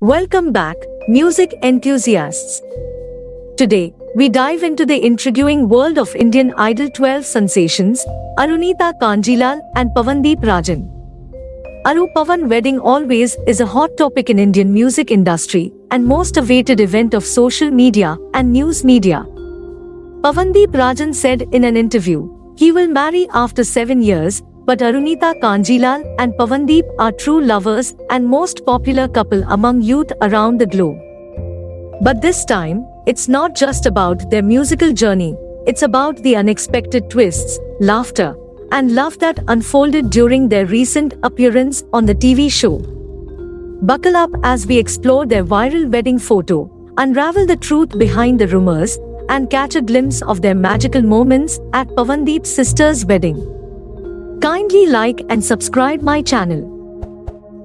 Welcome back, music enthusiasts. Today, we dive into the intriguing world of Indian Idol 12 sensations, Arunita Kanjilal and Pawandeep Rajan. Aru-Pawan wedding always is a hot topic in Indian music industry and most awaited event of social media and news media. Pawandeep Rajan said in an interview, he will marry after 7 years, but Arunita Kanjilal and Pawandeep are true lovers and most popular couple among youth around the globe. But this time, it's not just about their musical journey, it's about the unexpected twists, laughter, and love that unfolded during their recent appearance on the TV show. Buckle up as we explore their viral wedding photo, unravel the truth behind the rumors, and catch a glimpse of their magical moments at Pawandeep's sister's wedding. Kindly like and subscribe my channel.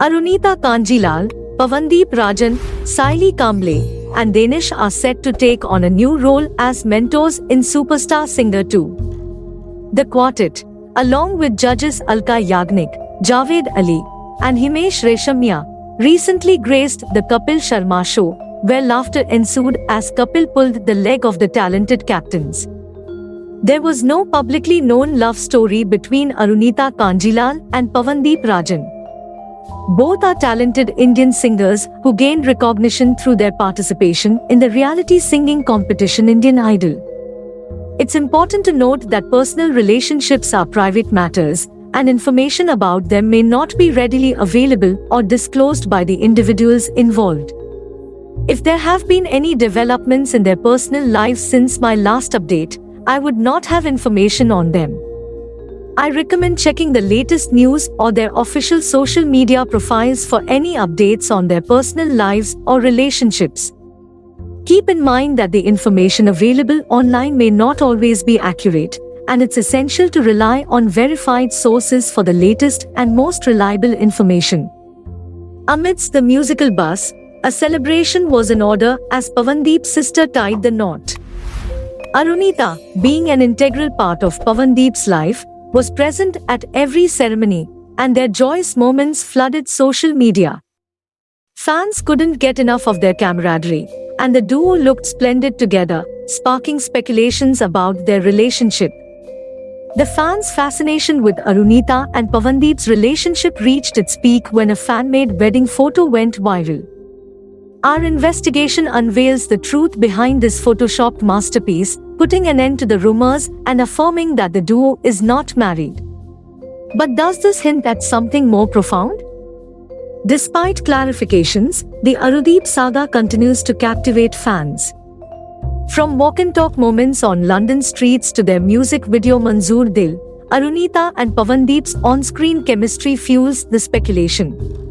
Arunita Kanjilal, Pawandeep Rajan, Saili Kamble, and Danish are set to take on a new role as mentors in Superstar Singer 2. The quartet, along with judges Alka Yagnik, Javed Ali, and Himesh Reshammiya, recently graced the Kapil Sharma show, where laughter ensued as Kapil pulled the leg of the talented captains. There was no publicly known love story between Arunita Kanjilal and Pawandeep Rajan. Both are talented Indian singers who gained recognition through their participation in the reality singing competition Indian Idol. It's important to note that personal relationships are private matters, and information about them may not be readily available or disclosed by the individuals involved. If there have been any developments in their personal lives since my last update, I would not have information on them. I recommend checking the latest news or their official social media profiles for any updates on their personal lives or relationships. Keep in mind that the information available online may not always be accurate, and it's essential to rely on verified sources for the latest and most reliable information. Amidst the musical buzz, a celebration was in order as Pawandeep's sister tied the knot. Arunita, being an integral part of Pawandeep's life, was present at every ceremony, and their joyous moments flooded social media. Fans couldn't get enough of their camaraderie, and the duo looked splendid together, sparking speculations about their relationship. The fans' fascination with Arunita and Pawandeep's relationship reached its peak when a fan-made wedding photo went viral. Our investigation unveils the truth behind this photoshopped masterpiece, putting an end to the rumors and affirming that the duo is not married. But does this hint at something more profound? Despite clarifications, the Arundeep saga continues to captivate fans. From walk-and-talk moments on London streets to their music video Manzoor Dil, Arunita and Pawandeep's on-screen chemistry fuels the speculation.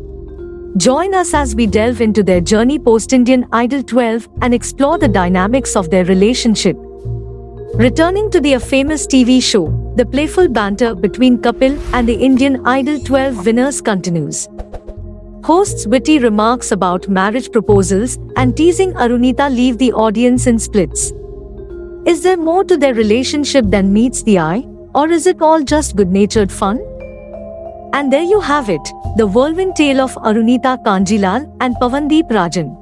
Join us as we delve into their journey post-Indian Idol 12 and explore the dynamics of their relationship. Returning to the famous TV show, the playful banter between Kapil and the Indian Idol 12 winners continues. Hosts' witty remarks about marriage proposals and teasing Arunita leave the audience in splits. Is there more to their relationship than meets the eye, or is it all just good-natured fun? And there you have it, the whirlwind tale of Arunita Kanjilal and Pawandeep Rajan.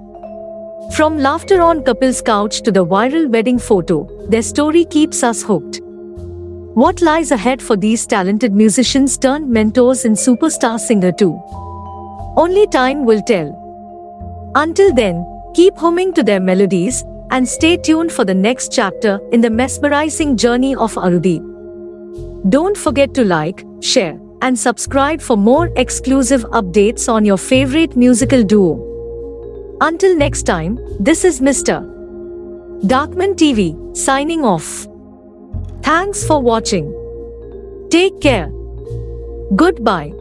From laughter on Kapil's couch to the viral wedding photo, their story keeps us hooked. What lies ahead for these talented musicians turned mentors in Superstar Singer 2? Only time will tell. Until then, keep humming to their melodies and stay tuned for the next chapter in the mesmerizing journey of Arundeep. Don't forget to like, share, and subscribe for more exclusive updates on your favorite musical duo. Until next time, this is Mr. Darkman TV, signing off. Thanks for watching. Take care. Goodbye.